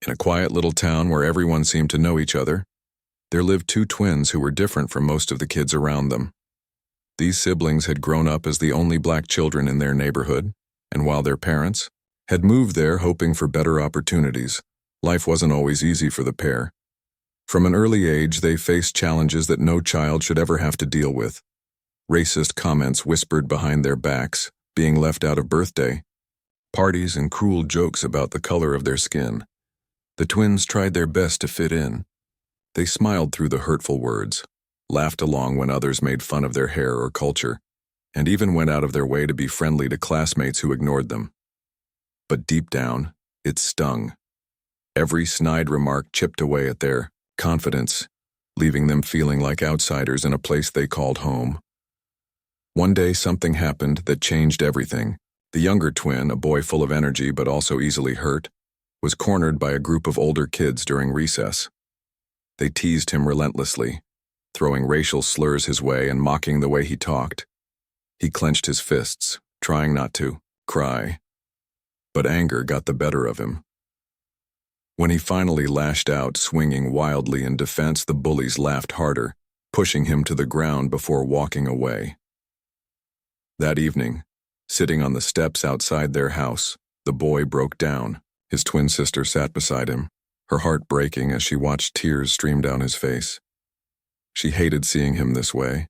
In a quiet little town where everyone seemed to know each other, there lived two twins who were different from most of the kids around them. These siblings had grown up as the only black children in their neighborhood, and while their parents had moved there hoping for better opportunities, life wasn't always easy for the pair. From an early age, they faced challenges that no child should ever have to deal with. Racist comments whispered behind their backs, being left out of birthday parties, and cruel jokes about the color of their skin. The twins tried their best to fit in. They smiled through the hurtful words, laughed along when others made fun of their hair or culture, and even went out of their way to be friendly to classmates who ignored them. But deep down, it stung. Every snide remark chipped away at their confidence, leaving them feeling like outsiders in a place they called home. One day, something happened that changed everything. The younger twin, a boy full of energy but also easily hurt, was cornered by a group of older kids during recess. They teased him relentlessly, throwing racial slurs his way and mocking the way he talked. He clenched his fists, trying not to cry, but anger got the better of him. When he finally lashed out, swinging wildly in defense, the bullies laughed harder, pushing him to the ground before walking away. That evening, sitting on the steps outside their house, the boy broke down. His twin sister sat beside him, her heart breaking as she watched tears stream down his face. She hated seeing him this way,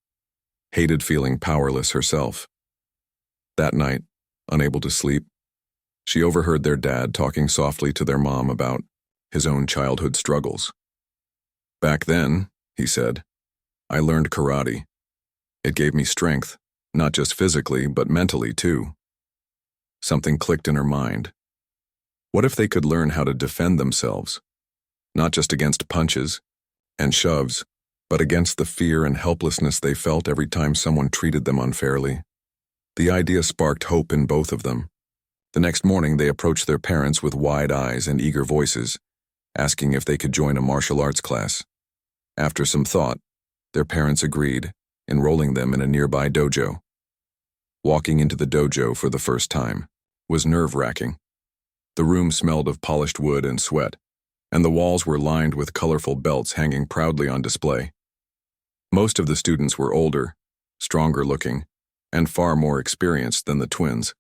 hated feeling powerless herself. That night, unable to sleep, she overheard their dad talking softly to their mom about his own childhood struggles. "Back then," he said, "I learned karate. It gave me strength, not just physically, but mentally too." Something clicked in her mind. What if they could learn how to defend themselves, not just against punches and shoves, but against the fear and helplessness they felt every time someone treated them unfairly? The idea sparked hope in both of them. The next morning, they approached their parents with wide eyes and eager voices, asking if they could join a martial arts class. After some thought, their parents agreed, enrolling them in a nearby dojo. Walking into the dojo for the first time was nerve-wracking. The room smelled of polished wood and sweat, and the walls were lined with colorful belts hanging proudly on display. Most of the students were older, stronger-looking, and far more experienced than the twins.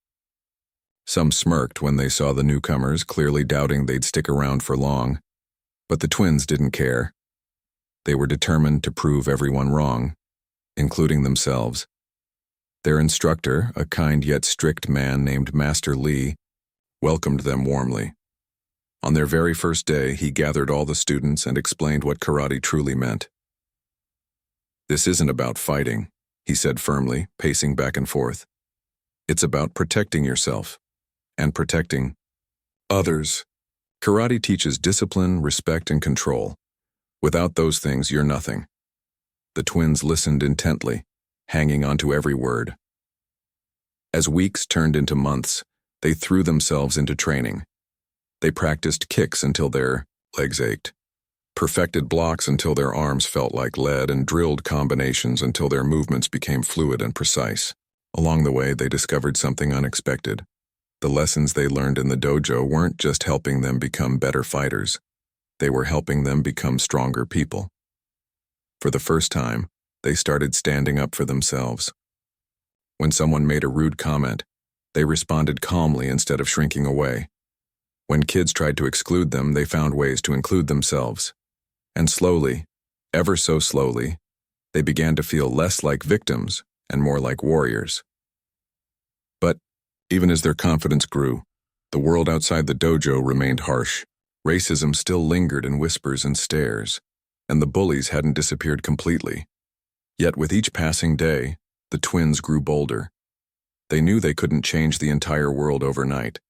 Some smirked when they saw the newcomers, clearly doubting they'd stick around for long, but the twins didn't care. They were determined to prove everyone wrong, including themselves. Their instructor, a kind yet strict man named Master Lee, welcomed them warmly. On their very first day, he gathered all the students and explained what karate truly meant. "This isn't about fighting," he said firmly, pacing back and forth. "It's about protecting yourself and protecting others. Karate teaches discipline, respect, and control. Without those things, you're nothing." The twins listened intently, hanging on to every word. As weeks turned into months, they threw themselves into training. They practiced kicks until their legs ached, perfected blocks until their arms felt like lead, and drilled combinations until their movements became fluid and precise. Along the way, they discovered something unexpected. The lessons they learned in the dojo weren't just helping them become better fighters. They were helping them become stronger people. For the first time, they started standing up for themselves. When someone made a rude comment, they responded calmly instead of shrinking away. When kids tried to exclude them, they found ways to include themselves. And slowly, ever so slowly, they began to feel less like victims and more like warriors. But even as their confidence grew, the world outside the dojo remained harsh. Racism still lingered in whispers and stares, and the bullies hadn't disappeared completely. Yet with each passing day, the twins grew bolder. They knew they couldn't change the entire world overnight,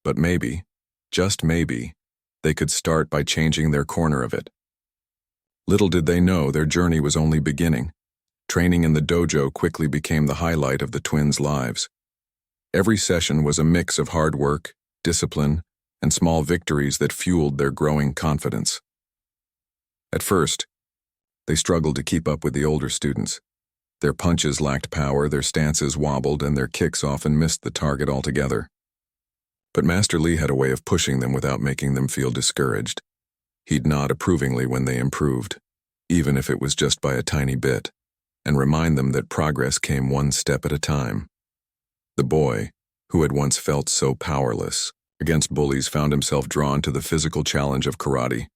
but maybe, just maybe, they could start by changing their corner of it. Little did they know their journey was only beginning. Training in the dojo quickly became the highlight of the twins' lives. Every session was a mix of hard work, discipline, and small victories that fueled their growing confidence. At first, they struggled to keep up with the older students. Their punches lacked power, their stances wobbled, and their kicks often missed the target altogether. But Master Lee had a way of pushing them without making them feel discouraged. He'd nod approvingly when they improved, even if it was just by a tiny bit, and remind them that progress came one step at a time. The boy, who had once felt so powerless against bullies, found himself drawn to the physical challenge of karate.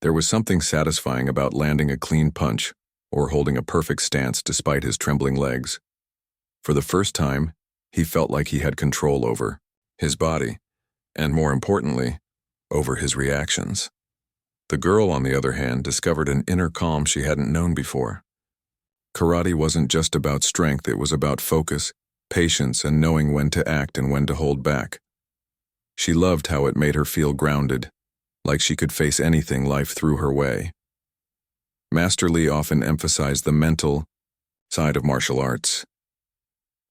There was something satisfying about landing a clean punch or holding a perfect stance despite his trembling legs. For the first time, he felt like he had control over his body, and more importantly, over his reactions. The girl, on the other hand, discovered an inner calm she hadn't known before. Karate wasn't just about strength, it was about focus, patience, and knowing when to act and when to hold back. She loved how it made her feel grounded, like she could face anything life threw her way. Master Lee often emphasized the mental side of martial arts.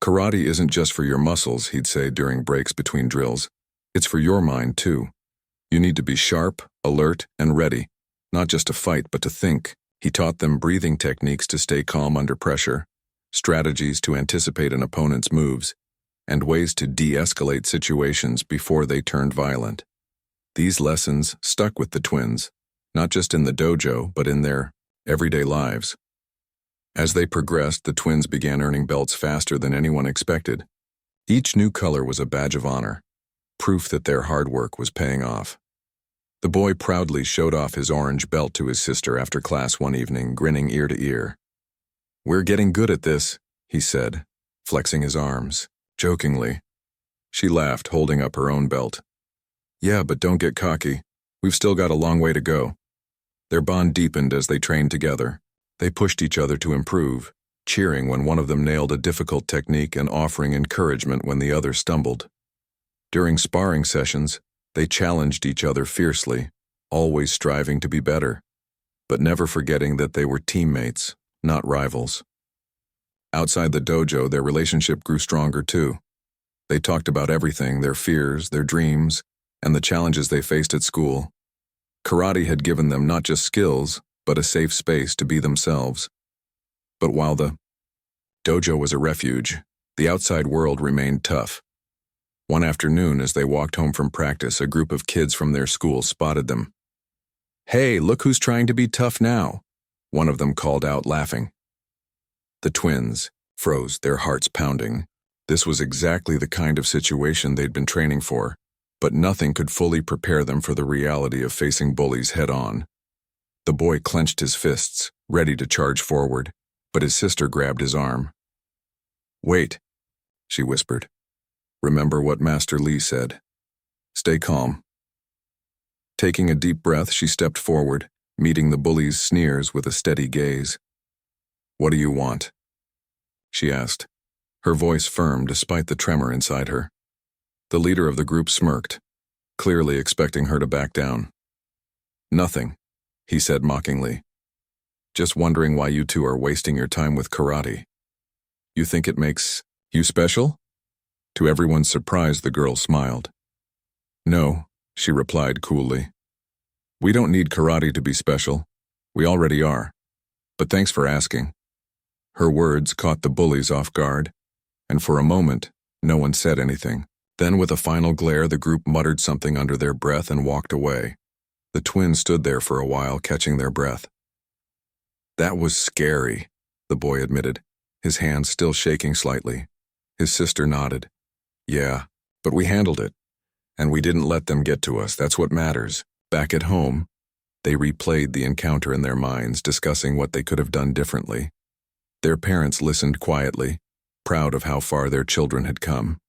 Karate isn't just for your muscles, he'd say during breaks between drills. It's for your mind, too. You need to be sharp, alert, and ready, not just to fight, but to think. He taught them breathing techniques to stay calm under pressure, strategies to anticipate an opponent's moves, and ways to de-escalate situations before they turned violent. These lessons stuck with the twins, not just in the dojo, but in their everyday lives. As they progressed, the twins began earning belts faster than anyone expected. Each new color was a badge of honor, proof that their hard work was paying off. The boy proudly showed off his orange belt to his sister after class one evening, grinning ear to ear. "We're getting good at this," he said, flexing his arms, jokingly. She laughed, holding up her own belt. "Yeah, but don't get cocky. We've still got a long way to go." Their bond deepened as they trained together. They pushed each other to improve, cheering when one of them nailed a difficult technique and offering encouragement when the other stumbled. During sparring sessions, they challenged each other fiercely, always striving to be better, but never forgetting that they were teammates, not rivals. Outside the dojo, their relationship grew stronger too. They talked about everything, their fears, their dreams, and the challenges they faced at school. Karate had given them not just skills, but a safe space to be themselves. But while the dojo was a refuge, the outside world remained tough. One afternoon, as they walked home from practice, a group of kids from their school spotted them. "Hey, look who's trying to be tough now," one of them called out, laughing. The twins froze, their hearts pounding. This was exactly the kind of situation they'd been training for, but nothing could fully prepare them for the reality of facing bullies head-on. The boy clenched his fists, ready to charge forward, but his sister grabbed his arm. "Wait," she whispered. "Remember what Master Lee said. Stay calm." Taking a deep breath, she stepped forward, meeting the bully's sneers with a steady gaze. "What do you want?" she asked, her voice firm despite the tremor inside her. The leader of the group smirked, clearly expecting her to back down. "Nothing," he said mockingly. "Just wondering why you two are wasting your time with karate. You think it makes you special?" To everyone's surprise, the girl smiled. "No," she replied coolly. "We don't need karate to be special. We already are. But thanks for asking." Her words caught the bullies off guard, and for a moment, no one said anything. Then with a final glare, the group muttered something under their breath and walked away. The twins stood there for a while, catching their breath. "That was scary," the boy admitted, his hands still shaking slightly. His sister nodded. "Yeah, but we handled it. And we didn't let them get to us, that's what matters." Back at home, they replayed the encounter in their minds, discussing what they could have done differently. Their parents listened quietly, proud of how far their children had come.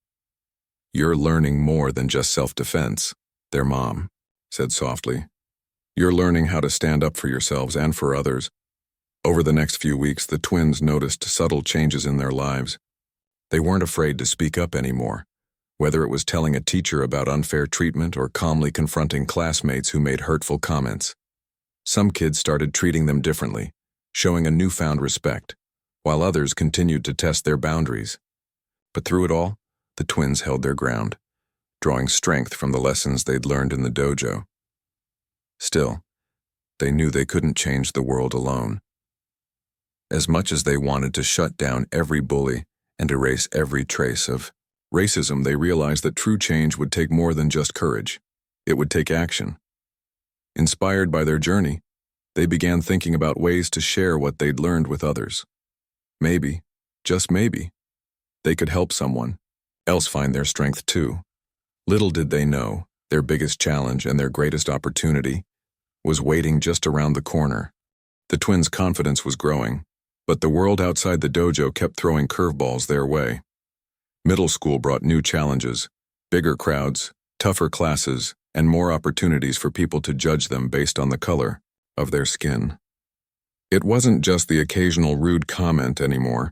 "You're learning more than just self-defense," their mom said softly. "You're learning how to stand up for yourselves and for others." Over the next few weeks, the twins noticed subtle changes in their lives. They weren't afraid to speak up anymore, whether it was telling a teacher about unfair treatment or calmly confronting classmates who made hurtful comments. Some kids started treating them differently, showing a newfound respect, while others continued to test their boundaries. But through it all, the twins held their ground, drawing strength from the lessons they'd learned in the dojo. Still, they knew they couldn't change the world alone. As much as they wanted to shut down every bully and erase every trace of Racism, they realized that true change would take more than just courage. It would take action. Inspired by their journey, they began thinking about ways to share what they'd learned with others. Maybe, just maybe, they could help someone else find their strength too. Little did they know, their biggest challenge and their greatest opportunity was waiting just around the corner. The twins' confidence was growing, but the world outside the dojo kept throwing curveballs their way. Middle school brought new challenges, bigger crowds, tougher classes, and more opportunities for people to judge them based on the color of their skin. It wasn't just the occasional rude comment anymore.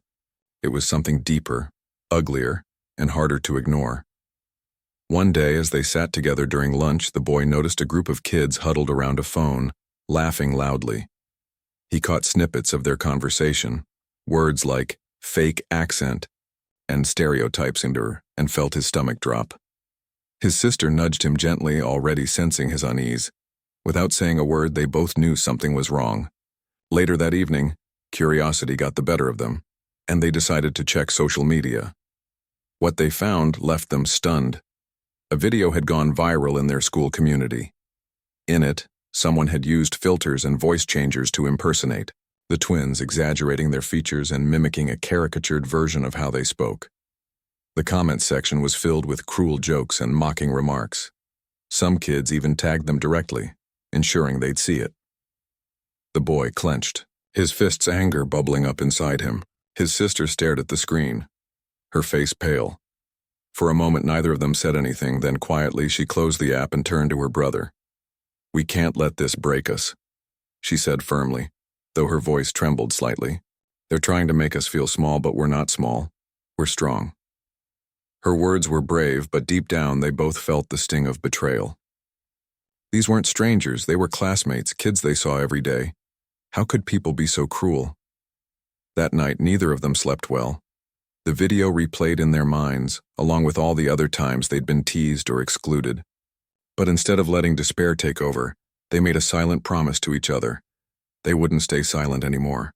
It was something deeper, uglier, and harder to ignore. One day, as they sat together during lunch, the boy noticed a group of kids huddled around a phone, laughing loudly. He caught snippets of their conversation, words like fake accent and stereotypes and felt his stomach drop. His sister nudged him gently, already sensing his unease. Without saying a word, they both knew something was wrong. Later that evening, curiosity got the better of them, and they decided to check social media. What they found left them stunned. A video had gone viral in their school community. In it, someone had used filters and voice changers to impersonate the twins, exaggerating their features and mimicking a caricatured version of how they spoke. The comment section was filled with cruel jokes and mocking remarks. Some kids even tagged them directly, ensuring they'd see it. The boy clenched, his fists anger bubbling up inside him. His sister stared at the screen, her face pale. For a moment, neither of them said anything, then quietly she closed the app and turned to her brother. "We can't let this break us," she said firmly, though her voice trembled slightly. "They're trying to make us feel small, but we're not small. We're strong." Her words were brave, but deep down they both felt the sting of betrayal. These weren't strangers, they were classmates, kids they saw every day. How could people be so cruel? That night, neither of them slept well. The video replayed in their minds, along with all the other times they'd been teased or excluded. But instead of letting despair take over, they made a silent promise to each other. They wouldn't stay silent anymore.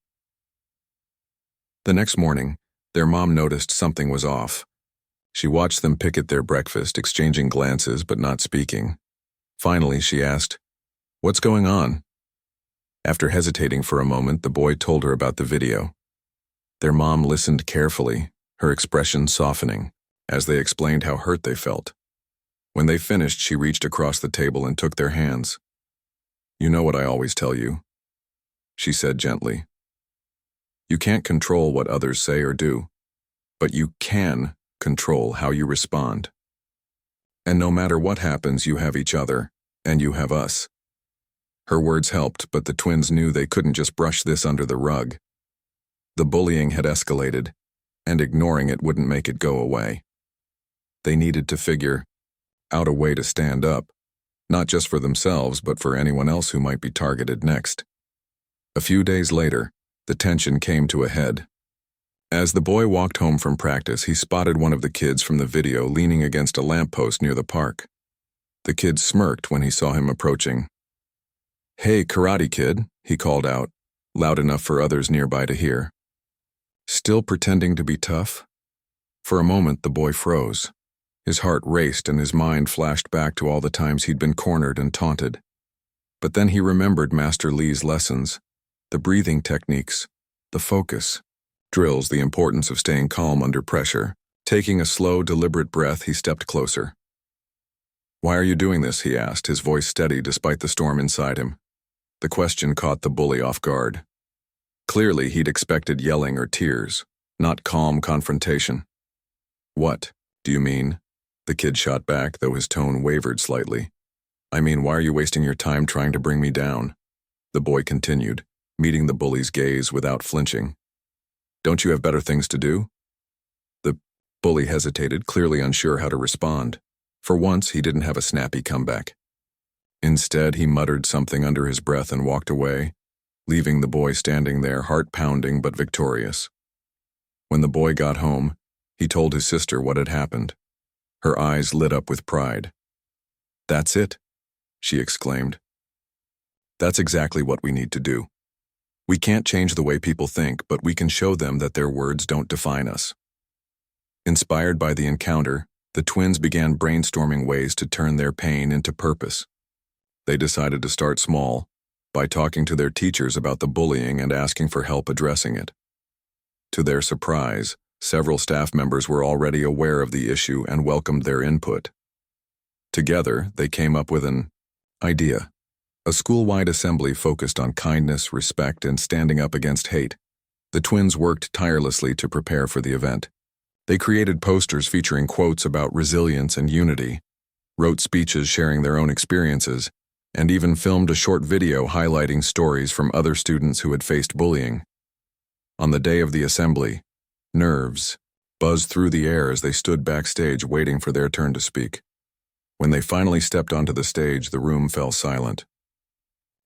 The next morning, their mom noticed something was off. She watched them pick at their breakfast, exchanging glances but not speaking. Finally, she asked, "What's going on?" After hesitating for a moment, the boy told her about the video. Their mom listened carefully, her expression softening, as they explained how hurt they felt. When they finished, she reached across the table and took their hands. "You know what I always tell you," she said gently. "You can't control what others say or do, but you can control how you respond. And no matter what happens, you have each other, and you have us." Her words helped, but the twins knew they couldn't just brush this under the rug. The bullying had escalated, and ignoring it wouldn't make it go away. They needed to figure out a way to stand up, not just for themselves, but for anyone else who might be targeted next. A few days later, the tension came to a head. As the boy walked home from practice, he spotted one of the kids from the video leaning against a lamppost near the park. The kid smirked when he saw him approaching. "Hey, karate kid," he called out, loud enough for others nearby to hear. Still pretending to be tough? For a moment, the boy froze. His heart raced and his mind flashed back to all the times he'd been cornered and taunted. But then he remembered Master Lee's lessons, the breathing techniques, the focus, drills, the importance of staying calm under pressure. Taking a slow, deliberate breath, he stepped closer. "Why are you doing this?" he asked, his voice steady despite the storm inside him. The question caught the bully off guard. Clearly, he'd expected yelling or tears, not calm confrontation. "What do you mean?" The kid shot back, though his tone wavered slightly. "I mean, why are you wasting your time trying to bring me down?" The boy continued, meeting the bully's gaze without flinching. "Don't you have better things to do?" The bully hesitated, clearly unsure how to respond. For once, he didn't have a snappy comeback. Instead, he muttered something under his breath and walked away, leaving the boy standing there, heart pounding but victorious. When the boy got home, he told his sister what had happened. Her eyes lit up with pride. "That's it," she exclaimed. "That's exactly what we need to do. We can't change the way people think, but we can show them that their words don't define us." Inspired by the encounter, the twins began brainstorming ways to turn their pain into purpose. They decided to start small, by talking to their teachers about the bullying and asking for help addressing it. To their surprise, several staff members were already aware of the issue and welcomed their input. Together, they came up with an idea. A school-wide assembly focused on kindness, respect, and standing up against hate. The twins worked tirelessly to prepare for the event. They created posters featuring quotes about resilience and unity, wrote speeches sharing their own experiences, and even filmed a short video highlighting stories from other students who had faced bullying. On the day of the assembly, nerves buzzed through the air as they stood backstage waiting for their turn to speak. When they finally stepped onto the stage, the room fell silent.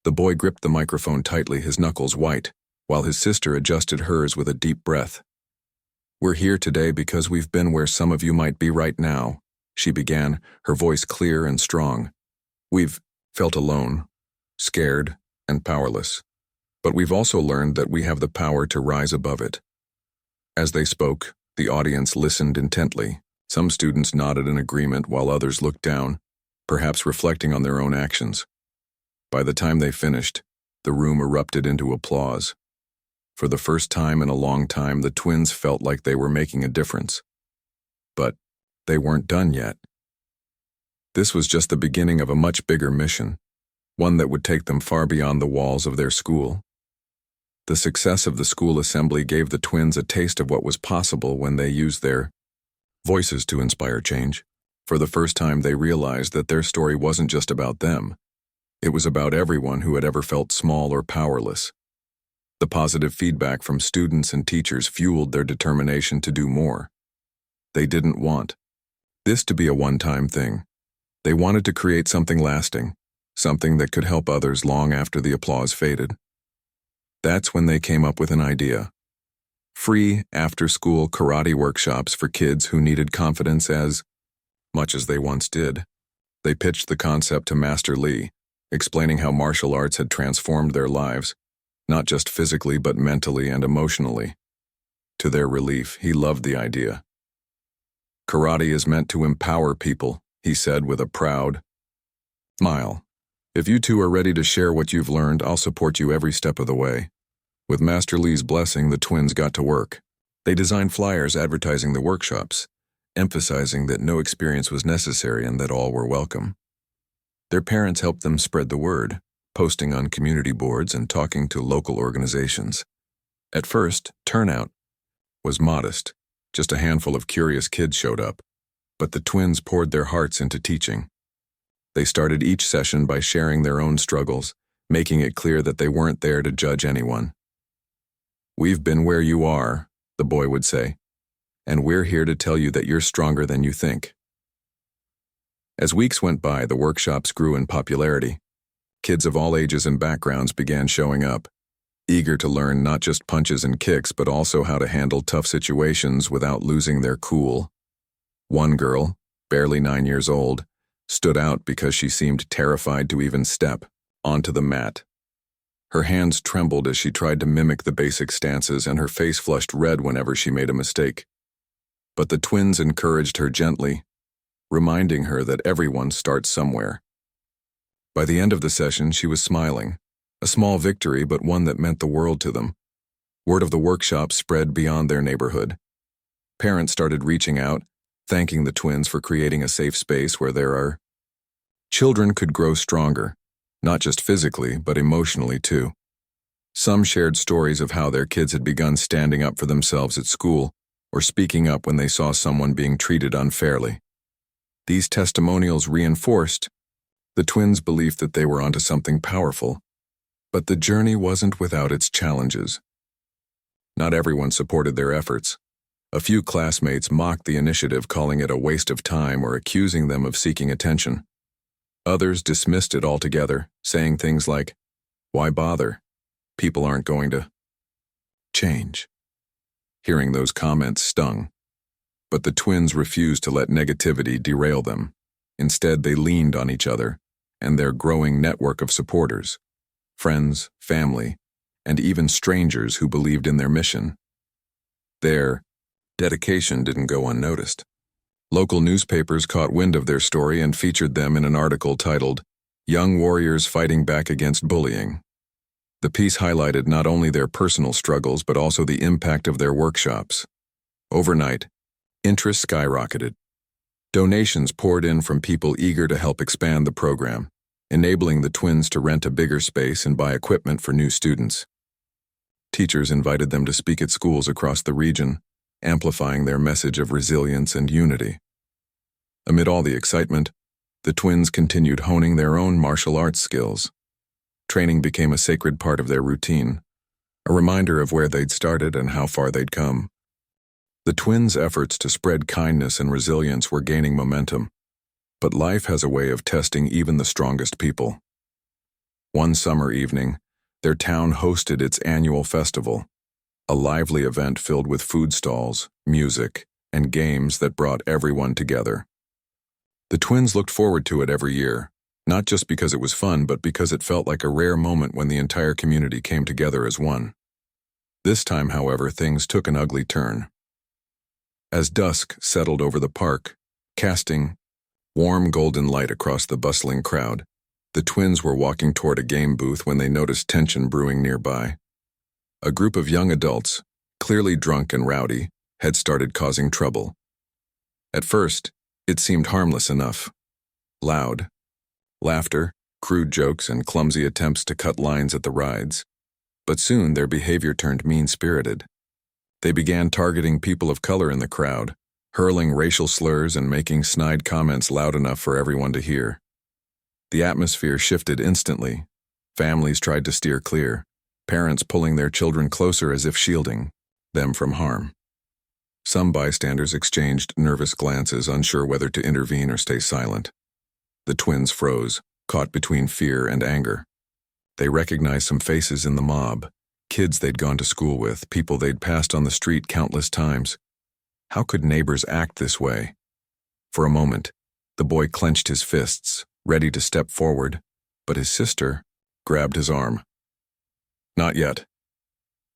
The boy gripped the microphone tightly, his knuckles white, while his sister adjusted hers with a deep breath. "We're here today because we've been where some of you might be right now," she began, her voice clear and strong. "We've felt alone, scared, and powerless. But we've also learned that we have the power to rise above it." As they spoke, the audience listened intently. Some students nodded in agreement while others looked down, perhaps reflecting on their own actions. By the time they finished, the room erupted into applause. For the first time in a long time, the twins felt like they were making a difference. But they weren't done yet. This was just the beginning of a much bigger mission, one that would take them far beyond the walls of their school. The success of the school assembly gave the twins a taste of what was possible when they used their voices to inspire change. For the first time, they realized that their story wasn't just about them. It was about everyone who had ever felt small or powerless. The positive feedback from students and teachers fueled their determination to do more. They didn't want this to be a one-time thing. They wanted to create something lasting, something that could help others long after the applause faded. That's when they came up with an idea. Free after-school karate workshops for kids who needed confidence as much as they once did. They pitched the concept to Master Lee, explaining how martial arts had transformed their lives, not just physically but mentally and emotionally. To their relief, he loved the idea. "Karate is meant to empower people," he said with a proud smile. "If you two are ready to share what you've learned, I'll support you every step of the way." With Master Lee's blessing, the twins got to work. They designed flyers advertising the workshops, emphasizing that no experience was necessary and that all were welcome. Their parents helped them spread the word, posting on community boards and talking to local organizations. At first, turnout was modest. Just a handful of curious kids showed up, but the twins poured their hearts into teaching. They started each session by sharing their own struggles, making it clear that they weren't there to judge anyone. "We've been where you are," the boy would say, "and we're here to tell you that you're stronger than you think." As weeks went by, the workshops grew in popularity. Kids of all ages and backgrounds began showing up, eager to learn not just punches and kicks, but also how to handle tough situations without losing their cool. One girl, barely 9 years old, stood out because she seemed terrified to even step onto the mat. Her hands trembled as she tried to mimic the basic stances, and her face flushed red whenever she made a mistake. But the twins encouraged her gently, reminding her that everyone starts somewhere. By the end of the session, she was smiling, a small victory, but one that meant the world to them. Word of the workshop spread beyond their neighborhood. Parents started reaching out, thanking the twins for creating a safe space where their children could grow stronger, not just physically, but emotionally too. Some shared stories of how their kids had begun standing up for themselves at school or speaking up when they saw someone being treated unfairly. These testimonials reinforced the twins' belief that they were onto something powerful, but the journey wasn't without its challenges. Not everyone supported their efforts. A few classmates mocked the initiative, calling it a waste of time or accusing them of seeking attention. Others dismissed it altogether, saying things like, "Why bother? People aren't going to change." Hearing those comments stung. But the twins refused to let negativity derail them. Instead, they leaned on each other and their growing network of supporters, friends, family, and even strangers who believed in their mission. Their Dedication didn't go unnoticed. Local newspapers caught wind of their story and featured them in an article titled, "Young Warriors Fighting Back Against Bullying." The piece highlighted not only their personal struggles but also the impact of their workshops. Overnight, interest skyrocketed. Donations poured in from people eager to help expand the program, enabling the twins to rent a bigger space and buy equipment for new students. Teachers invited them to speak at schools across the region, amplifying their message of resilience and unity. Amid all the excitement, the twins continued honing their own martial arts skills. Training became a sacred part of their routine, a reminder of where they'd started and how far they'd come. The twins' efforts to spread kindness and resilience were gaining momentum, but life has a way of testing even the strongest people. One summer evening, their town hosted its annual festival, a lively event filled with food stalls, music, and games that brought everyone together. The twins looked forward to it every year, not just because it was fun, but because it felt like a rare moment when the entire community came together as one. This time, however, things took an ugly turn. As dusk settled over the park, casting warm golden light across the bustling crowd, the twins were walking toward a game booth when they noticed tension brewing nearby. A group of young adults, clearly drunk and rowdy, had started causing trouble. At first, it seemed harmless enough. Loud laughter, crude jokes, and clumsy attempts to cut lines at the rides. But soon their behavior turned mean-spirited. They began targeting people of color in the crowd, hurling racial slurs and making snide comments loud enough for everyone to hear. The atmosphere shifted instantly. Families tried to steer clear, parents pulling their children closer as if shielding them from harm. Some bystanders exchanged nervous glances, unsure whether to intervene or stay silent. The twins froze, caught between fear and anger. They recognized some faces in the mob, kids they'd gone to school with, people they'd passed on the street countless times. How could neighbors act this way? For a moment, the boy clenched his fists, ready to step forward, but his sister grabbed his arm. "Not yet,"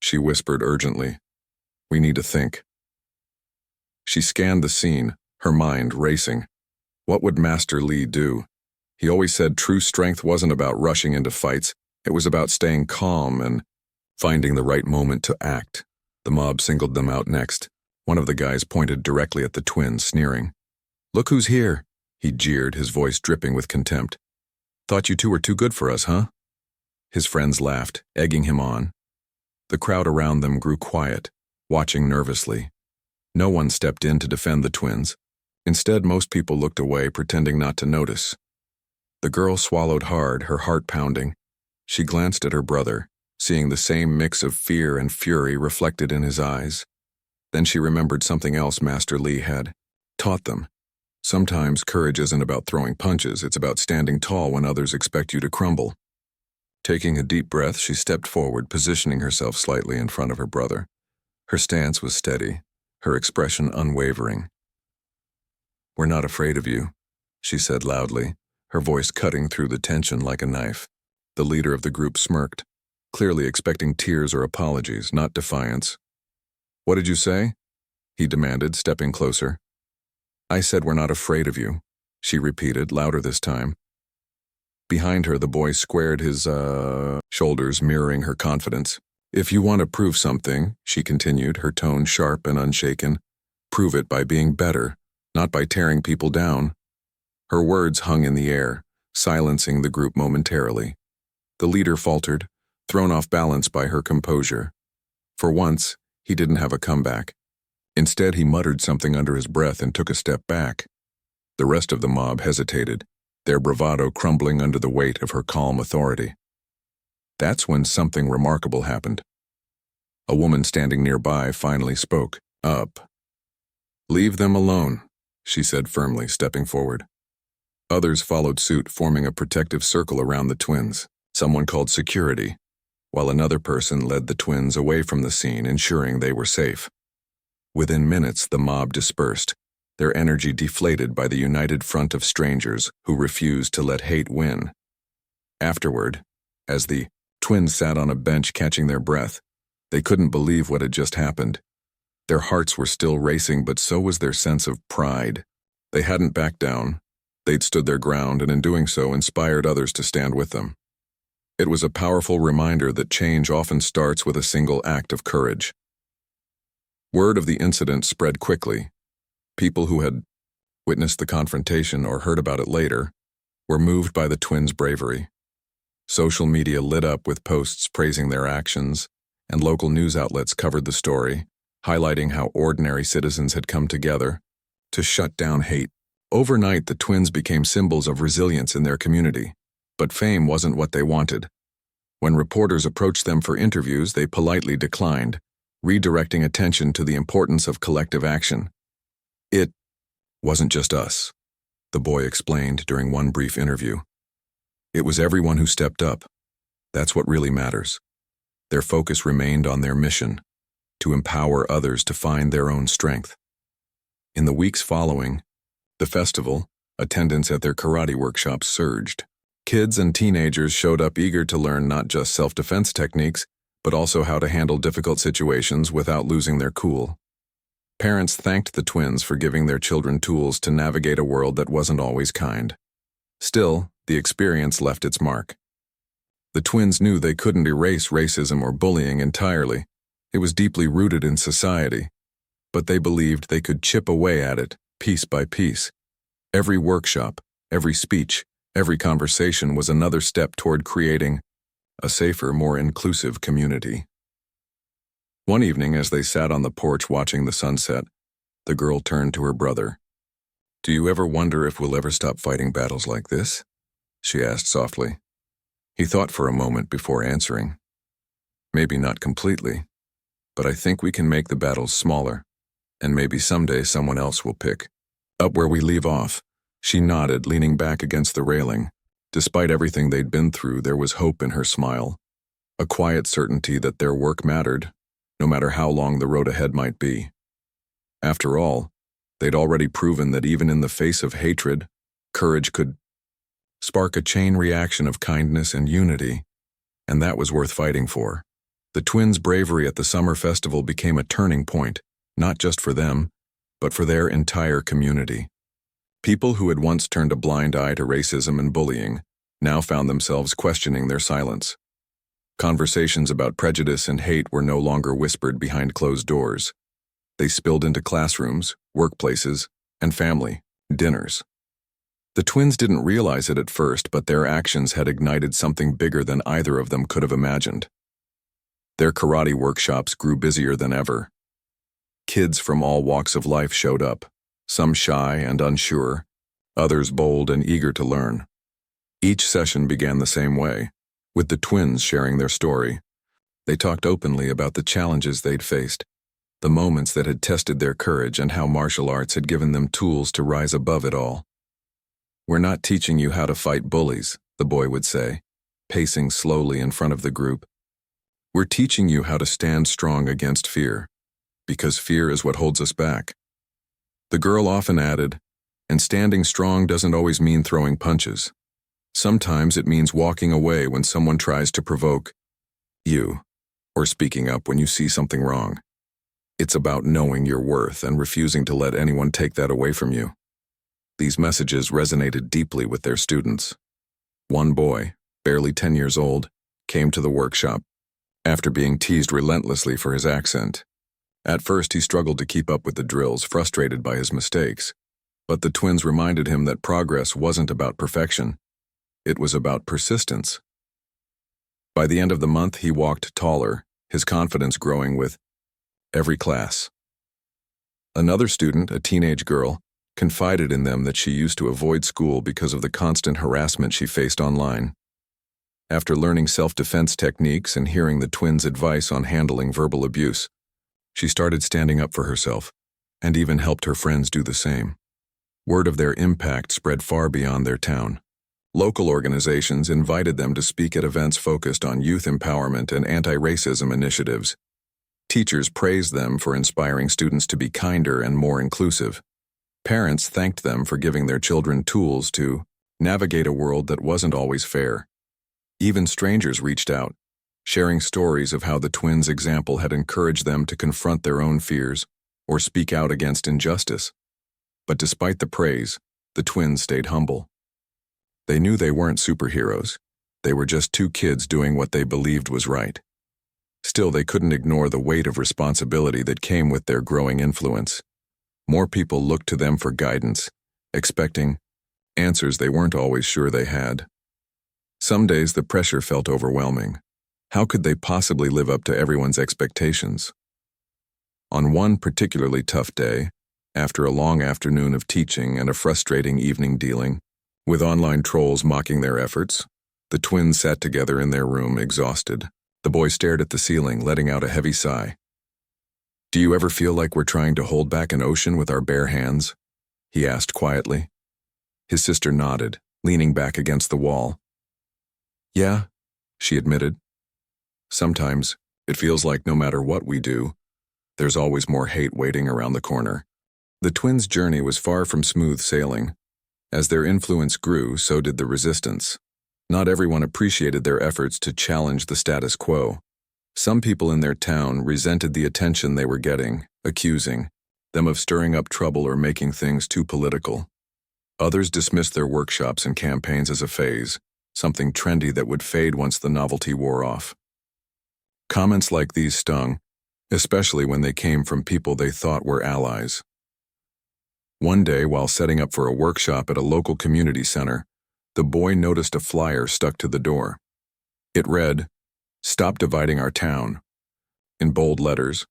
she whispered urgently. "We need to think." She scanned the scene, her mind racing. What would Master Lee do? He always said true strength wasn't about rushing into fights, it was about staying calm and finding the right moment to act. The mob singled them out next. One of the guys pointed directly at the twins, sneering. "Look who's here," he jeered, his voice dripping with contempt. "Thought you two were too good for us, huh?" His friends laughed, egging him on. The crowd around them grew quiet, watching nervously. No one stepped in to defend the twins. Instead, most people looked away, pretending not to notice. The girl swallowed hard, her heart pounding. She glanced at her brother, seeing the same mix of fear and fury reflected in his eyes. Then she remembered something else Master Lee had taught them. Sometimes courage isn't about throwing punches, it's about standing tall when others expect you to crumble. Taking a deep breath, she stepped forward, positioning herself slightly in front of her brother. Her stance was steady, her expression unwavering. "We're not afraid of you," she said loudly, her voice cutting through the tension like a knife. The leader of the group smirked, clearly expecting tears or apologies, not defiance. "What did you say?" he demanded, stepping closer. "I said we're not afraid of you," she repeated, louder this time. Behind her, the boy squared his shoulders, mirroring her confidence. "If you want to prove something," she continued, her tone sharp and unshaken, "prove it by being better, not by tearing people down." Her words hung in the air, silencing the group momentarily. The leader faltered, thrown off balance by her composure. For once, he didn't have a comeback. Instead, he muttered something under his breath and took a step back. The rest of the mob hesitated, their bravado crumbling under the weight of her calm authority. That's when something remarkable happened. A woman standing nearby finally spoke up. "Leave them alone," she said firmly, stepping forward. Others followed suit, forming a protective circle around the twins. Someone called security, while another person led the twins away from the scene, ensuring they were safe. Within minutes, the mob dispersed, their energy deflated by the united front of strangers who refused to let hate win. Afterward, as the twins sat on a bench catching their breath, they couldn't believe what had just happened. Their hearts were still racing, but so was their sense of pride. They hadn't backed down. They'd stood their ground, and in doing so inspired others to stand with them. It was a powerful reminder that change often starts with a single act of courage. Word of the incident spread quickly. People who had witnessed the confrontation or heard about it later were moved by the twins' bravery. Social media lit up with posts praising their actions, and local news outlets covered the story, highlighting how ordinary citizens had come together to shut down hate. Overnight, the twins became symbols of resilience in their community, but fame wasn't what they wanted. When reporters approached them for interviews, they politely declined, redirecting attention to the importance of collective action. It wasn't just us, the boy explained during one brief interview. It was everyone who stepped up. That's what really matters. Their focus remained on their mission, to empower others to find their own strength. In the weeks following the festival, attendance at their karate workshops surged. Kids and teenagers showed up eager to learn not just self-defense techniques, but also how to handle difficult situations without losing their cool. Parents thanked the twins for giving their children tools to navigate a world that wasn't always kind. Still, the experience left its mark. The twins knew they couldn't erase racism or bullying entirely. It was deeply rooted in society. But they believed they could chip away at it, piece by piece. Every workshop, every speech, every conversation was another step toward creating a safer, more inclusive community. One evening, as they sat on the porch watching the sunset, the girl turned to her brother. "Do you ever wonder if we'll ever stop fighting battles like this?" she asked softly. He thought for a moment before answering. "Maybe not completely, but I think we can make the battles smaller, and maybe someday someone else will pick up where we leave off." She nodded, leaning back against the railing. Despite everything they'd been through, there was hope in her smile, a quiet certainty that their work mattered, no matter how long the road ahead might be. After all, they'd already proven that even in the face of hatred, courage could spark a chain reaction of kindness and unity, and that was worth fighting for. The twins' bravery at the summer festival became a turning point, not just for them, but for their entire community. People who had once turned a blind eye to racism and bullying now found themselves questioning their silence. Conversations about prejudice and hate were no longer whispered behind closed doors. They spilled into classrooms, workplaces, and family dinners. The twins didn't realize it at first, but their actions had ignited something bigger than either of them could have imagined. Their karate workshops grew busier than ever. Kids from all walks of life showed up, some shy and unsure, others bold and eager to learn. Each session began the same way, with the twins sharing their story. They talked openly about the challenges they'd faced, the moments that had tested their courage, and how martial arts had given them tools to rise above it all. "We're not teaching you how to fight bullies," the boy would say, pacing slowly in front of the group. "We're teaching you how to stand strong against fear, because fear is what holds us back." The girl often added, "And standing strong doesn't always mean throwing punches. Sometimes it means walking away when someone tries to provoke you, or speaking up when you see something wrong. It's about knowing your worth and refusing to let anyone take that away from you." These messages resonated deeply with their students. One boy, barely 10 years old, came to the workshop after being teased relentlessly for his accent. At first, he struggled to keep up with the drills, frustrated by his mistakes. But the twins reminded him that progress wasn't about perfection. It was about persistence. By the end of the month, he walked taller, his confidence growing with every class. Another student, a teenage girl, confided in them that she used to avoid school because of the constant harassment she faced online. After learning self-defense techniques and hearing the twins' advice on handling verbal abuse, she started standing up for herself, and even helped her friends do the same. Word of their impact spread far beyond their town. Local organizations invited them to speak at events focused on youth empowerment and anti-racism initiatives. Teachers praised them for inspiring students to be kinder and more inclusive. Parents thanked them for giving their children tools to navigate a world that wasn't always fair. Even strangers reached out, sharing stories of how the twins' example had encouraged them to confront their own fears or speak out against injustice. But despite the praise, the twins stayed humble. They knew they weren't superheroes. They were just two kids doing what they believed was right. Still, they couldn't ignore the weight of responsibility that came with their growing influence. More people looked to them for guidance, expecting answers they weren't always sure they had. Some days the pressure felt overwhelming. How could they possibly live up to everyone's expectations? On one particularly tough day, after a long afternoon of teaching and a frustrating evening dealing with online trolls mocking their efforts, the twins sat together in their room, exhausted. The boy stared at the ceiling, letting out a heavy sigh. "Do you ever feel like we're trying to hold back an ocean with our bare hands?" he asked quietly. His sister nodded, leaning back against the wall. "Yeah," she admitted. "Sometimes it feels like no matter what we do, there's always more hate waiting around the corner." The twins' journey was far from smooth sailing. As their influence grew, so did the resistance. Not everyone appreciated their efforts to challenge the status quo. Some people in their town resented the attention they were getting, accusing them of stirring up trouble or making things too political. Others dismissed their workshops and campaigns as a phase, something trendy that would fade once the novelty wore off. Comments like these stung, especially when they came from people they thought were allies. One day, while setting up for a workshop at a local community center, the boy noticed a flyer stuck to the door. It read, "Stop dividing our town," in bold letters,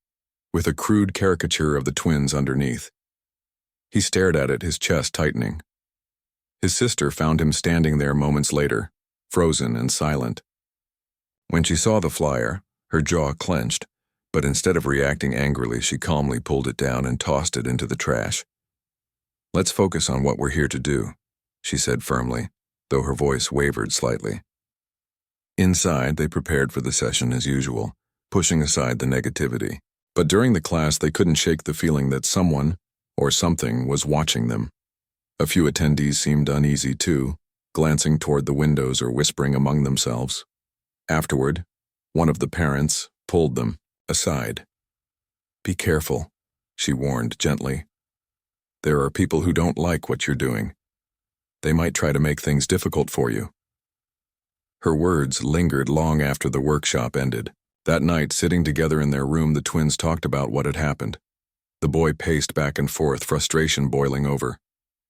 with a crude caricature of the twins underneath. He stared at it, his chest tightening. His sister found him standing there moments later, frozen and silent. When she saw the flyer, her jaw clenched, but instead of reacting angrily, she calmly pulled it down and tossed it into the trash. "Let's focus on what we're here to do," she said firmly, though her voice wavered slightly. Inside, they prepared for the session as usual, pushing aside the negativity. But during the class, they couldn't shake the feeling that someone, or something, was watching them. A few attendees seemed uneasy too, glancing toward the windows or whispering among themselves. Afterward, one of the parents pulled them aside. "Be careful," she warned gently. "There are people who don't like what you're doing. They might try to make things difficult for you." Her words lingered long after the workshop ended. That night, sitting together in their room, the twins talked about what had happened. The boy paced back and forth, frustration boiling over.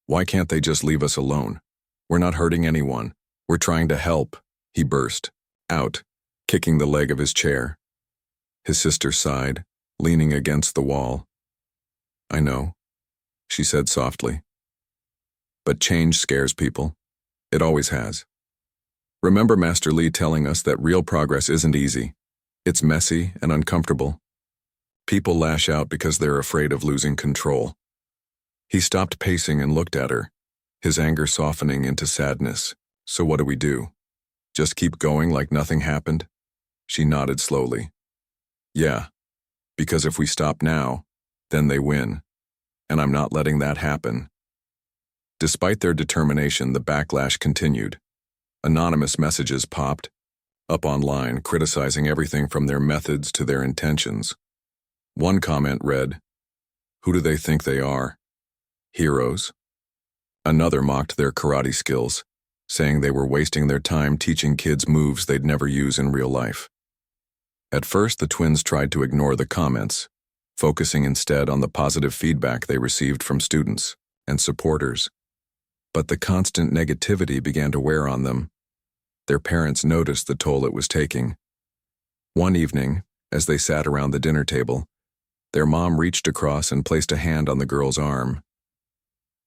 "Why can't they just leave us alone? We're not hurting anyone. We're trying to help," he burst out, kicking the leg of his chair. His sister sighed, leaning against the wall. "I know," she said softly. "But change scares people. It always has. Remember Master Lee telling us that real progress isn't easy. It's messy and uncomfortable. People lash out because they're afraid of losing control." He stopped pacing and looked at her, his anger softening into sadness. "So what do we do? Just keep going like nothing happened?" She nodded slowly. "Yeah, because if we stop now, then they win. And I'm not letting that happen." Despite their determination, the backlash continued. Anonymous messages popped up online, criticizing everything from their methods to their intentions. One comment read, "Who do they think they are? Heroes?" Another mocked their karate skills, saying they were wasting their time teaching kids moves they'd never use in real life. At first, the twins tried to ignore the comments, focusing instead on the positive feedback they received from students and supporters. But the constant negativity began to wear on them. Their parents noticed the toll it was taking. One evening, as they sat around the dinner table, their mom reached across and placed a hand on the girl's arm.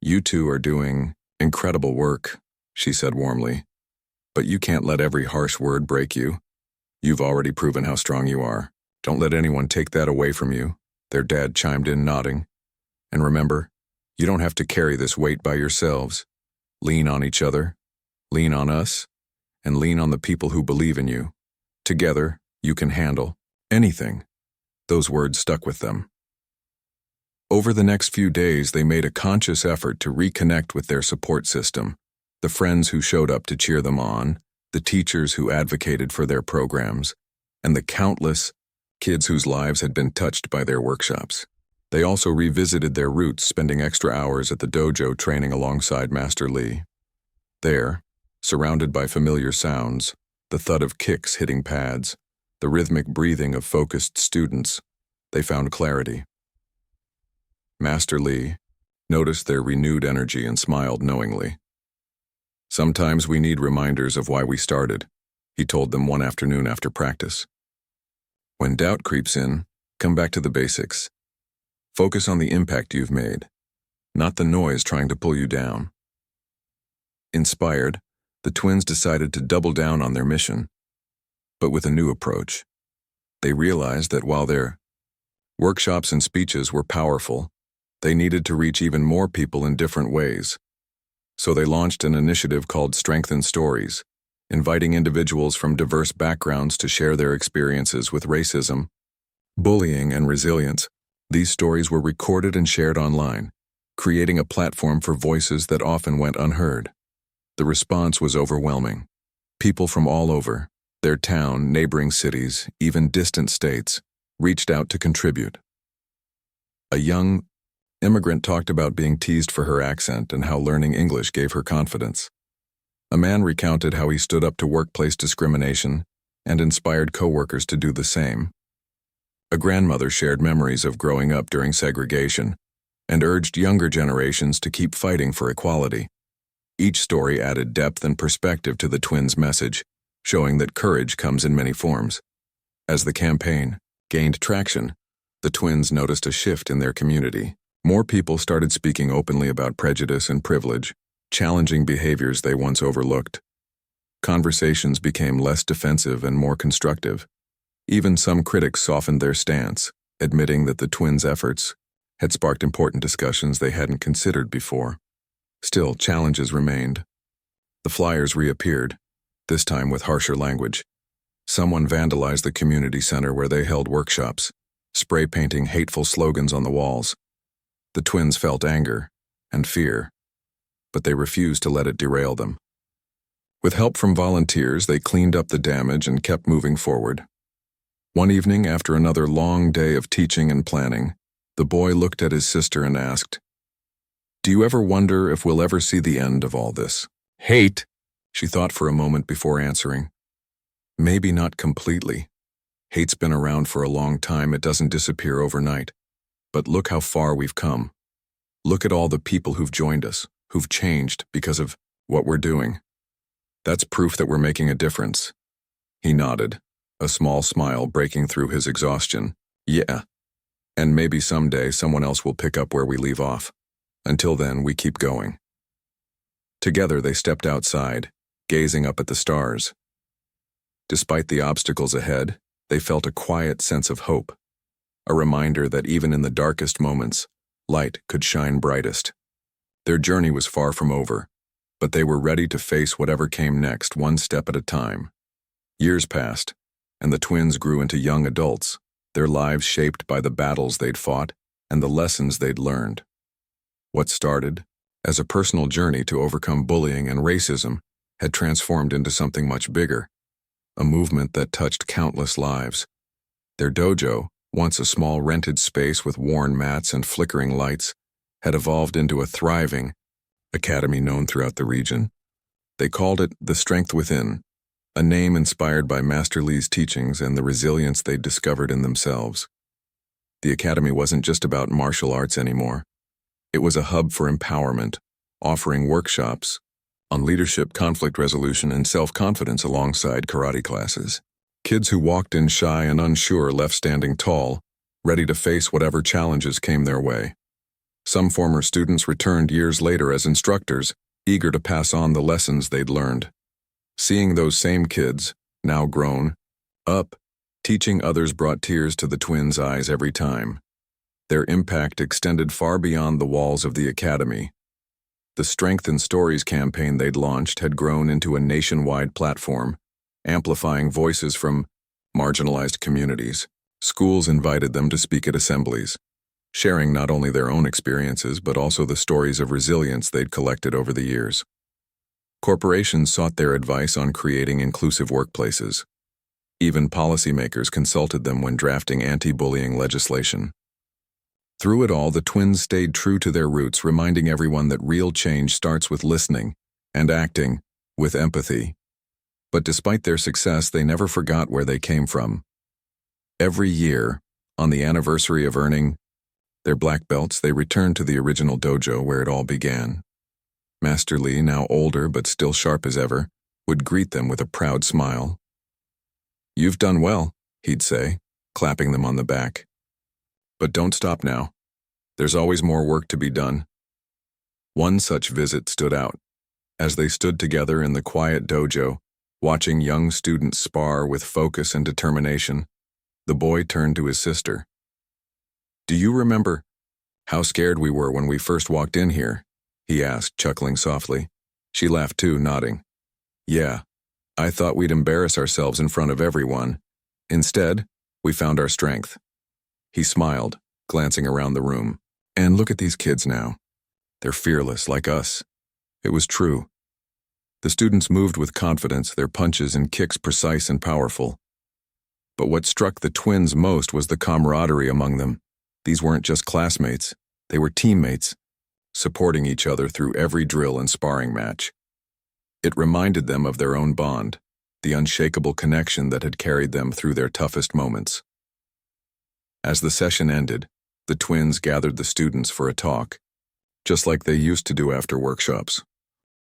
"You two are doing incredible work," she said warmly. "But you can't let every harsh word break you. You've already proven how strong you are. Don't let anyone take that away from you," their dad chimed in, nodding. "And remember, you don't have to carry this weight by yourselves. Lean on each other, lean on us, and lean on the people who believe in you. Together, you can handle anything." Those words stuck with them. Over the next few days, they made a conscious effort to reconnect with their support system, the friends who showed up to cheer them on, the teachers who advocated for their programs, and the countless kids whose lives had been touched by their workshops. They also revisited their roots, spending extra hours at the dojo training alongside Master Lee. There, surrounded by familiar sounds, the thud of kicks hitting pads, the rhythmic breathing of focused students, they found clarity. Master Lee noticed their renewed energy and smiled knowingly. "Sometimes we need reminders of why we started," he told them one afternoon after practice. "When doubt creeps in, come back to the basics. Focus on the impact you've made, not the noise trying to pull you down." Inspired, the twins decided to double down on their mission, but with a new approach. They realized that while their workshops and speeches were powerful, they needed to reach even more people in different ways. So they launched an initiative called Strengthen Stories, inviting individuals from diverse backgrounds to share their experiences with racism, bullying, and resilience. These stories were recorded and shared online, creating a platform for voices that often went unheard. The response was overwhelming. People from all over, their town, neighboring cities, even distant states, reached out to contribute. A young immigrant talked about being teased for her accent and how learning English gave her confidence. A man recounted how he stood up to workplace discrimination and inspired coworkers to do the same. A grandmother shared memories of growing up during segregation and urged younger generations to keep fighting for equality. Each story added depth and perspective to the twins' message, showing that courage comes in many forms. As the campaign gained traction, the twins noticed a shift in their community. More people started speaking openly about prejudice and privilege, challenging behaviors they once overlooked. Conversations became less defensive and more constructive. Even some critics softened their stance, admitting that the twins' efforts had sparked important discussions they hadn't considered before. Still, challenges remained. The flyers reappeared, this time with harsher language. Someone vandalized the community center where they held workshops, spray painting hateful slogans on the walls. The twins felt anger and fear, but they refused to let it derail them. With help from volunteers, they cleaned up the damage and kept moving forward. One evening, after another long day of teaching and planning, the boy looked at his sister and asked, "Do you ever wonder if we'll ever see the end of all this?" "Hate," she thought for a moment before answering. "Maybe not completely. Hate's been around for a long time. It doesn't disappear overnight. But look how far we've come. Look at all the people who've joined us, who've changed because of what we're doing. That's proof that we're making a difference." He nodded, a small smile breaking through his exhaustion. "Yeah. And maybe someday someone else will pick up where we leave off. Until then, we keep going." Together they stepped outside, gazing up at the stars. Despite the obstacles ahead, they felt a quiet sense of hope, a reminder that even in the darkest moments, light could shine brightest. Their journey was far from over, but they were ready to face whatever came next, one step at a time. Years passed, and the twins grew into young adults, their lives shaped by the battles they'd fought and the lessons they'd learned. What started as a personal journey to overcome bullying and racism had transformed into something much bigger, a movement that touched countless lives. Their dojo, once a small rented space with worn mats and flickering lights, had evolved into a thriving academy known throughout the region. They called it the Strength Within, a name inspired by Master Lee's teachings and the resilience they'd discovered in themselves. The academy wasn't just about martial arts anymore. It was a hub for empowerment, offering workshops on leadership, conflict resolution, and self-confidence alongside karate classes. Kids who walked in shy and unsure left standing tall, ready to face whatever challenges came their way. Some former students returned years later as instructors, eager to pass on the lessons they'd learned. Seeing those same kids, now grown up, teaching others brought tears to the twins' eyes every time. Their impact extended far beyond the walls of the academy. The Strengthen Stories campaign they'd launched had grown into a nationwide platform, amplifying voices from marginalized communities. Schools invited them to speak at assemblies, sharing not only their own experiences but also the stories of resilience they'd collected over the years. Corporations sought their advice on creating inclusive workplaces. Even policymakers consulted them when drafting anti-bullying legislation. Through it all, the twins stayed true to their roots, reminding everyone that real change starts with listening and acting with empathy. But despite their success, they never forgot where they came from. Every year, on the anniversary of earning their black belts, they returned to the original dojo where it all began. Master Lee, now older but still sharp as ever, would greet them with a proud smile. "You've done well," he'd say, clapping them on the back. "But don't stop now. There's always more work to be done." One such visit stood out. As they stood together in the quiet dojo, watching young students spar with focus and determination, the boy turned to his sister. "Do you remember how scared we were when we first walked in here?" he asked, chuckling softly. She laughed too, nodding. "Yeah, I thought we'd embarrass ourselves in front of everyone. Instead, we found our strength." He smiled, glancing around the room. "And look at these kids now. They're fearless, like us." It was true. The students moved with confidence, their punches and kicks precise and powerful. But what struck the twins most was the camaraderie among them. These weren't just classmates, they were teammates, supporting each other through every drill and sparring match. It reminded them of their own bond, the unshakable connection that had carried them through their toughest moments. As the session ended, the twins gathered the students for a talk, just like they used to do after workshops.